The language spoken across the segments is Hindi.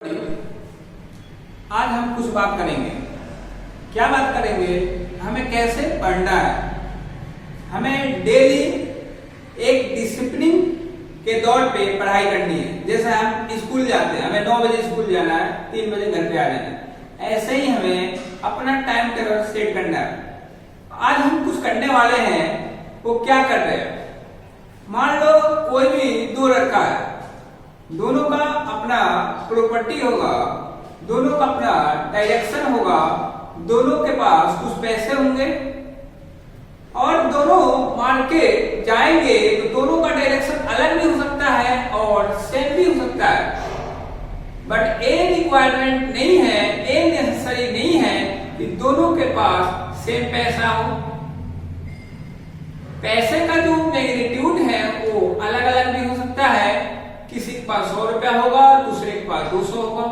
आज हम कुछ बात करेंगे। क्या बात करेंगे? हमें कैसे पढ़ना है। हमें डेली एक डिसिप्लिन के दौर पे पढ़ाई करनी है। जैसे हम स्कूल जाते हैं, हमें 9 बजे स्कूल जाना है, 3 बजे घर पे आ जाना है। ऐसे ही हमें अपना टाइम टेबल सेट करना है। आज हम कुछ करने वाले हैं। वो क्या कर रहे हैं? मान लो कोई भी दो लड़का है, दोनों का अपना प्रॉपर्टी होगा, दोनों का अपना डायरेक्शन होगा, दोनों के पास कुछ पैसे होंगे और दोनों मार्केट जाएंगे तो दोनों का डायरेक्शन अलग भी हो सकता है और सेम भी हो सकता है। बट ए रिक्वायरमेंट नहीं है, ए नेसेसरी नहीं है कि दोनों के पास सेम पैसा हो। पैसे का जो मैग्नीट्यूड है वो अलग अलग भी हो सकता है। किसी के पास 100 रुपया होगा, दूसरे के पास 200 होगा।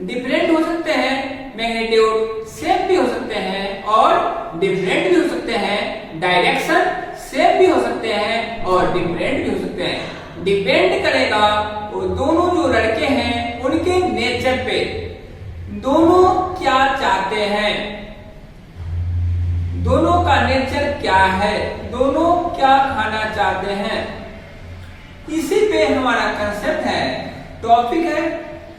डिफरेंट हो सकते हैं मैग्नीट्यूड, सेम भी हो सकते हैं और डिफरेंट भी हो सकते हैं। डायरेक्शन सेम भी हो सकते हैं और डिफरेंट भी हो सकते हैं। डिपेंड करेगा वो दोनों जो लड़के हैं उनके नेचर पे, दोनों क्या चाहते हैं, दोनों का नेचर क्या है, दोनों क्या खाना चाहते हैं। इसी पे हमारा कंसेप्ट है, टॉपिक है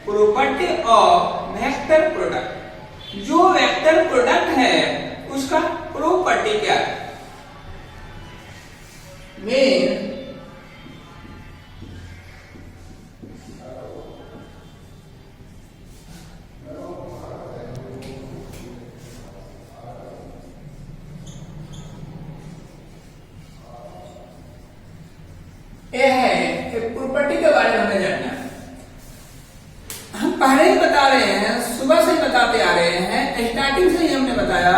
प्रॉपर्टी ऑफ वेक्टर प्रोडक्ट। जो वेक्टर प्रोडक्ट है उसका प्रॉपर्टी क्या है? मेन ये है प्रॉपर्टी के बारे में हमें जानना है। हम पहले ही बता रहे हैं, सुबह से ही बताते आ रहे हैं, स्टार्टिंग से ही हमने बताया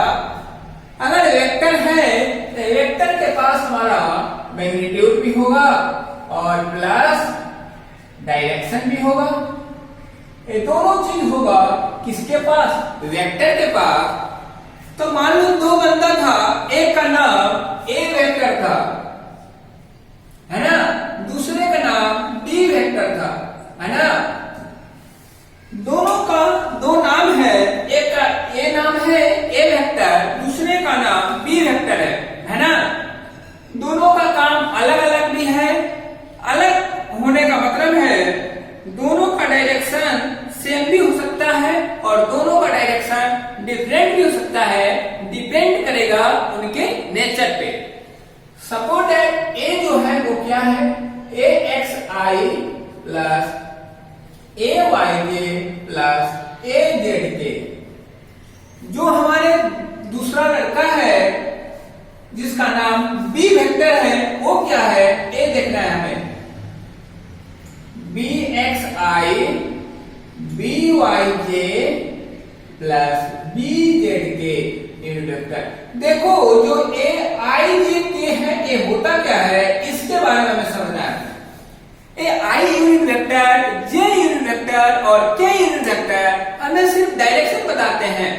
अगर वेक्टर है तो वेक्टर के पास हमारा मैग्नीट्यूड भी होगा और प्लस डायरेक्शन भी होगा। ये दोनों चीज होगा किसके पास? वेक्टर के पास। तो मान लो दो बंदा था, एक का नाम ए वेक्टर था, है ना, दूसरे का नाम बी वेक्टर था, है ना। दोनों का दो नाम है, एक का ए नाम है ए वेक्टर, दूसरे का नाम बी वेक्टर है ना। दोनों का काम अलग अलग भी है। अलग होने का मतलब है दोनों का डायरेक्शन सेम भी हो सकता है और दोनों का डायरेक्शन डिफरेंट भी हो सकता है। डिपेंड करेगा उनके नेचर पे। सपोर्ट है ए जो है वो क्या है? ए एक्स आई प्लस ए वाई के प्लस ए जेड के। जो हमारे दूसरा लड़का है जिसका नाम बी वेक्टर है वो क्या है? ए देखना है हमें। बी एक्स आई बी वाई जे प्लस बी जेड के यूनिट वेक्टर। देखो जो ए आई जे के है ये होता क्या है, इसके बारे में हमें समझना है। A i unit vector, j unit vector और के यूनिट वेक्टर हमें सिर्फ डायरेक्शन बताते हैं।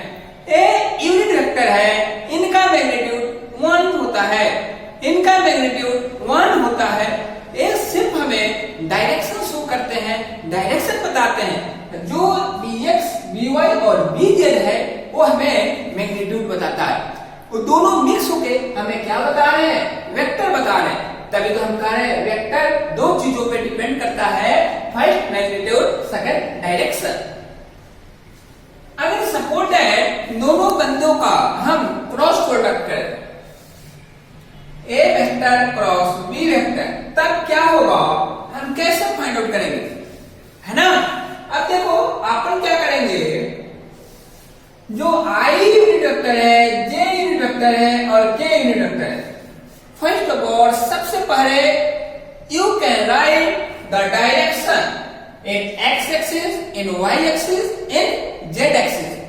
ए यूनिट वेक्टर है, इनका मैग्नीट्यूड 1 होता है, इनका मैग्नीट्यूड 1 होता है। ये सिर्फ हमें डायरेक्शन शो करते हैं, डायरेक्शन बताते हैं। जो bx, by और bz है वो हमें मैग्नीट्यूड बताता है। वो दोनों मिक्स होके हमें क्या बता रहे हैं? वेक्टर बता रहे हैं। तभी तो हम कह रहे हैं वेक्टर दो चीजों पे डिपेंड करता है, फर्स्ट मैग्नीट्यूड, सेकंड डायरेक्शन। अगर सपोर्ट है दोनों बंदों का हम क्रॉस प्रोडक्ट करें, ए वेक्टर क्रॉस बी वेक्टर, तब क्या होगा? हम कैसे फाइंड आउट करेंगे, है ना। अब देखो अपन क्या करेंगे, जो आई यूनिट वेक्टर है, जे यूनिट वेक्टर है और के यूनिट वेक्टर है, फर्स्ट ऑफ ऑल सबसे पहले you can write the direction in x axis, in y axis, in z axis.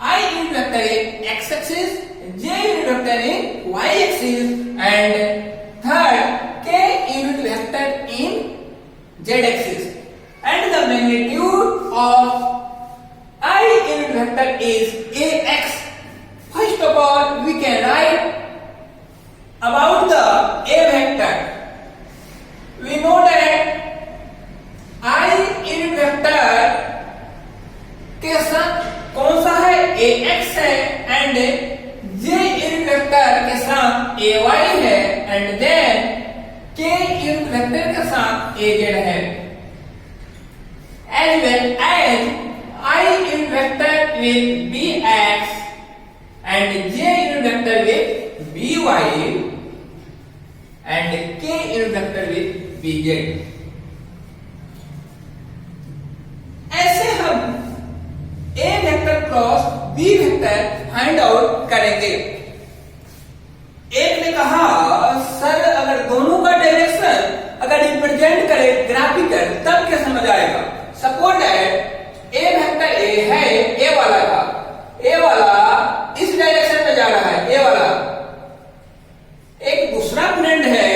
I unit vector in x axis, j unit vector in y axis and third k unit vector in z axis. And the magnitude of I unit vector is ax. First of all, we can write about the a vector. We know that I unit vector y है एंड देन k यूनिट वेक्टर के साथ az है as well as I unit vector with bx and j unit vector with by and k unit vector with bz। ऐसे हम a vector cross b vector find out करेंगे। एक ने कहा सर अगर दोनों का डायरेक्शन अगर रिप्रेजेंट करे ग्राफिकल तब क्या समझ आएगा। Suppose that A vector A है, ए वाला का, ए वाला इस डायरेक्शन में जा रहा है, ए वाला। एक दूसरा फ्रेंड है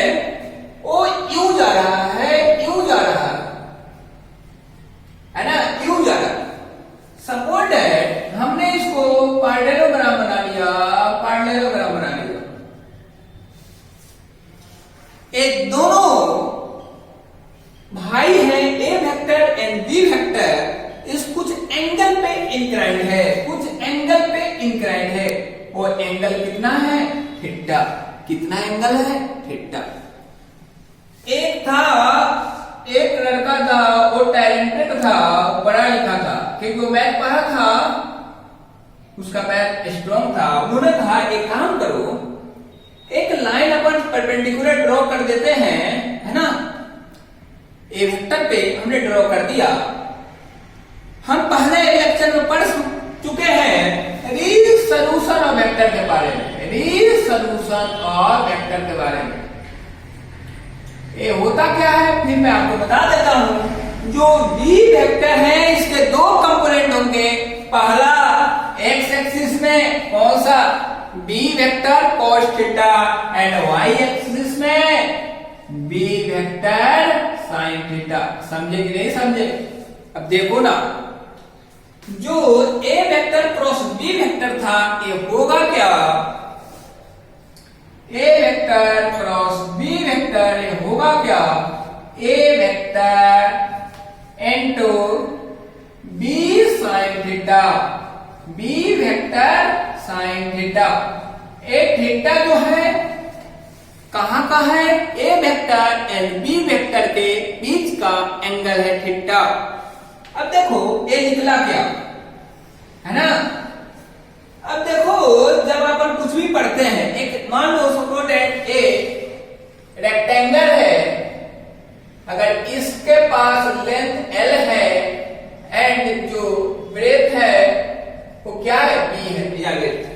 वो यू जा रहा है, यू जा रहा है ना, यू जा रहा है। सपोज दैट हमने इसको पैरेललोग्राम बना लिया, पैरेललोग्राम बना लिया। एक दोनों भाई है a vector and b vector इस कुछ एंगल पे इंक्लाइंड है, कुछ एंगल पे इंक्लाइंड है। वो एंगल कितना है? थीटा। कितना एंगल है? थीटा। एक था, एक लड़का था, वो टैलेंटेड था, पढ़ा लिखा था, क्योंकि वो मैथ पढ़ा था, उसका मैथ स्ट्रॉन्ग था। उन्होंने कहा एक काम करो, एक लाइन अपन परपेंडिकुलर ड्रॉ कर देते हैं, है ना। ए वेक्टर पे हमने ड्रॉ कर दिया। हम पहले लेक्चर में पढ़ चुके हैं रियल सॉल्यूशन ऑफ वेक्टर के बारे में, रियल सॉल्यूशन ऑफ वेक्टर के बारे में। ये होता क्या है फिर मैं आपको बता देता हूं। जो बी वेक्टर है इसके दो कंपोनेंट होंगे। पहला एक्स एक्सिस में कौन सा? B vector cos theta and y axis में बी वेक्टर sin थीटा। समझे कि नहीं समझे? अब देखो ना, जो a vector cross b vector था ये होगा क्या? A vector cross b vector ये होगा क्या? A vector into b sin theta, b vector sin theta. ए थीटा जो है कहां का है? A vector and b vector के बीच का एंगल है थीटा। अब देखो ए निकला क्या, है ना। अब देखो जब अपन कुछ भी पढ़ते हैं, एक मान लो सपोज दैट ए रेक्टेंगल है, अगर इसके पास लेंथ एल है एंड जो ब्रेथ है वो क्या है? बी है या लेंथ।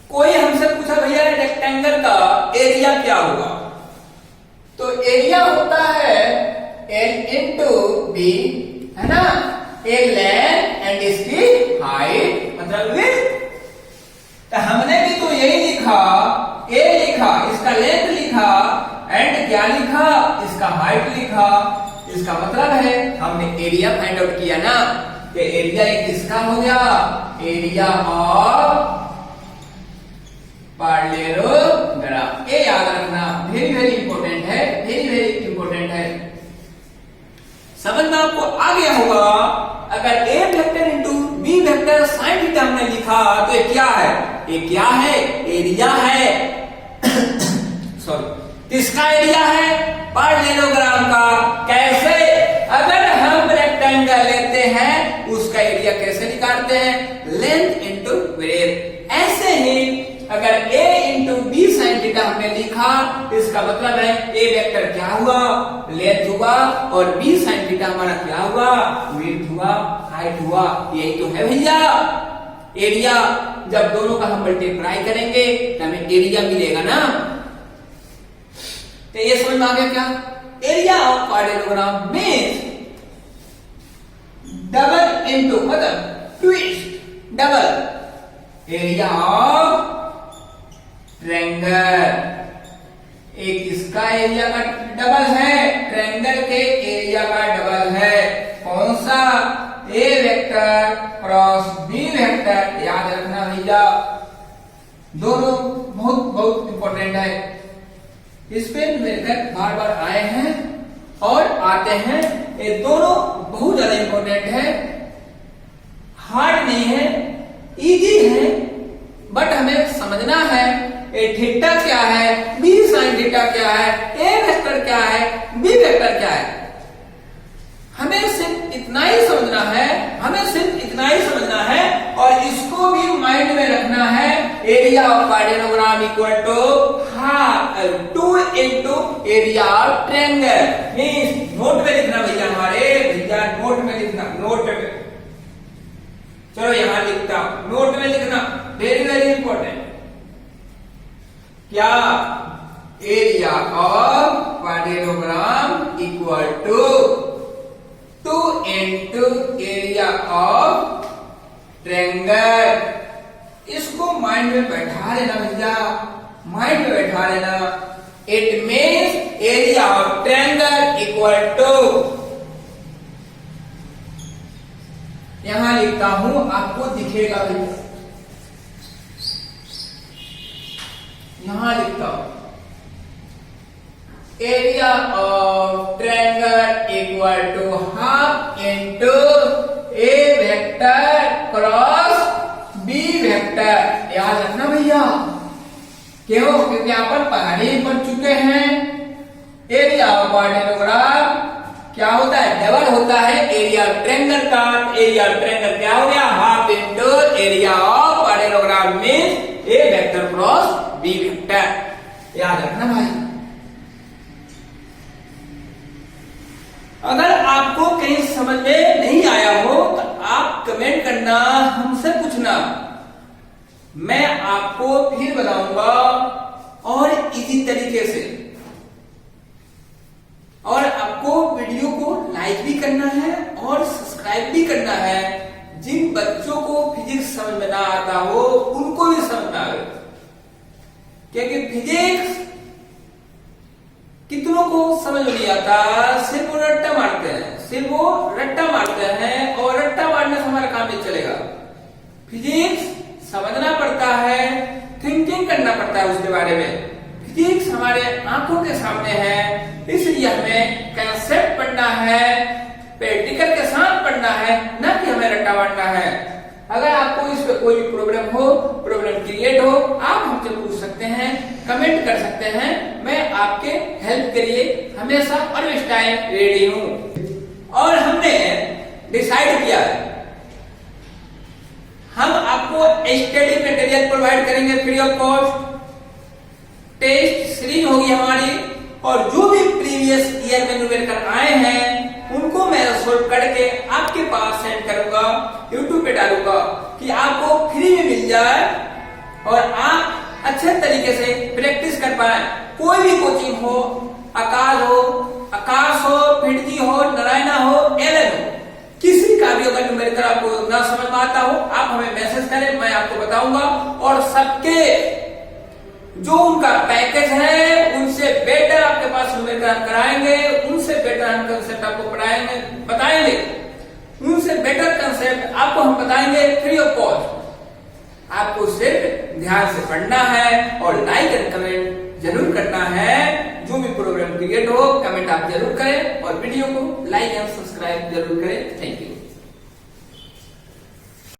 कोई हमसे पूछा भैया रेक्टेंगल का एरिया क्या होगा? तो एरिया होता है एल इंटू बी, है ना। ए लेंथ एंड इसकी हाइट मतलब विड्थ। तो हमने भी तो यही लिखा, ए लिखा, इसका लेंथ लिखा एंड क्या लिखा? इसका हाइट लिखा। इसका मतलब है हमने एरिया फाइंड आउट किया ना। ये एरिया एक किसका हो गया? Area of parallelogram. ये याद रखना, वेरी वेरी इंपॉर्टेंट है, वेरी वेरी इंपॉर्टेंट है। समझ में आपको आ गया होगा। अगर a vector into b vector sine theta हमने लिखा तो ये क्या है? ये क्या है? एरिया है सॉरी, किसका एरिया है? पैरेललोग्राम का। कैसे? अगर हम रेक्टेंगल लेते हैं उसका एरिया कैसे निकालते हैं? Length into breadth. ऐसे ही अगर a into b sine theta हमने लिखा, इसका मतलब है a वेक्टर क्या हुआ? लेंथ हुआ, और b साइन थीटा हमारा क्या हुआ? विड्थ हुआ, हाइट हुआ। यही तो है भैया एरिया। जब दोनों का हम मल्टीप्लाई करेंगे तो हमें एरिया मिलेगा ना। तो ये समझ में आ गया क्या? Area of parallelogram means double into मतलब twist double area of triangle. एक इसका एरिया का डबल है, ट्रायंगल के एरिया का डबल है। कौन सा? ए वेक्टर क्रॉस बी वेक्टर। याद रखना भैया, दोनों बहुत बहुत इंपॉर्टेंट है। इस पे मेथड बार बार आए हैं और आते हैं। ये दोनों बहुत ज्यादा इंपॉर्टेंट है, हार्ड नहीं है, इजी है, बट हमें समझना है ए थीटा क्या है, बी साइन थीटा क्या है, ए वेक्टर क्या है, बी वेक्टर क्या है। हमें सिर्फ इतना ही समझना है, हमें सिर्फ इतना ही समझना है और इसको भी माइंड में रखना है। Area of parallelogram equal to half 2 into area of triangle. Means note में लिखना भैया, हमारे भैया नोट में लिखना, नोट में। चलो यहां लिखता हूं, नोट में लिखना, वेरी वेरी इंपॉर्टेंट। क्या area of parallelogram equal to 2 into area of triangle. इसको माइंड में बैठा लेना भैया, माइंड में बैठा लेना। It means area of triangle equal to, यहां लिखता हूं, आपको दिखेगा भैया, यहां लिखता हूं, area of triangle equal to half into a vector cross b vector. याद रखना भैया, क्यों? क्योंकि अपन पहले ही पढ़ चुके हैं, एरिया ऑफ पैरेललोग्राम क्या होता है, डबल होता है एरिया ऑफ ट्रायंगल का। एरिया ऑफ ट्रायंगल क्या हो गया, half into area of parallelogram means a vector cross b vector. याद रखना भाई। अगर आपको कहीं समझ में नहीं आया हो तो आप कमेंट करना, हमसे पूछना, मैं आपको फिर बताऊंगा और इजी तरीके से। और आपको वीडियो को लाइक भी करना है और सब्सक्राइब भी करना है। जिन बच्चों को फिजिक्स समझ में ना आता हो उनको भी समझ में आए, क्योंकि फिजिक्स कितनों को समझ नहीं आता, सिर्फ वो रट्टा मारते हैं, सिर्फ वो रट्टा मारते हैं और रट्टा मारने से हमारा काम नहीं चलेगा। फिजिक्स समझना पड़ता है, थिंकिंग करना पड़ता है उसके बारे में। फिजिक्स हमारे आंखों के सामने है, इसलिए हमें कंसेप्ट पढ़ना है, प्रैक्टिकल के साथ पढ़ना है, न कि हमें रट्टा मारना है। अगर आपको इस पे कोई प्रॉब्लम हो, प्रॉब्लम क्रिएट हो, आप हमसे पूछ सकते हैं, कमेंट कर सकते हैं। मैं आपके हेल्प के लिए हमेशा और इस टाइम रेडी हूं। और हमने डिसाइड किया है, हम आपको स्टडी मटेरियल प्रोवाइड करेंगे free of cost. Test series होगी हमारी, और जो भी प्रीवियस ईयर में न्यूमेरिकल आए हैं उनको मैं सोल्व करके आपके पास सेंड करूंगा, यूट्यूब पे डालूंगा कि आपको फ्री में मिल जाए और आप अच्छे तरीके से प्रैक्टिस कर पाए। कोई भी कोचिंग हो, आकाश हो, फिटजी हो, नारायणा हो, एलन हो, किसी का भी अगर न्यूमेरिकल आपको ना समझ में आता हो, आप हमें मैसेज करें, मैं आपको बताऊंगा। और सबके जो उनका पैकेज है उनसे बेटर आपके पास न्यूमेरिकल हम कराएंगे, उनसे बेटर हम कंसेप्ट आपको पढ़ाएंगे, बताएंगे, उनसे बेटर कंसेप्ट आपको हम बताएंगे फ्री ऑफ कॉस्ट। आपको सिर्फ ध्यान से पढ़ना है और लाइक एंड कमेंट जरूर करना है। जो भी प्रोग्राम क्रिएट हो, कमेंट आप जरूर करें और वीडियो को लाइक एंड सब्सक्राइब जरूर करें। Thank you.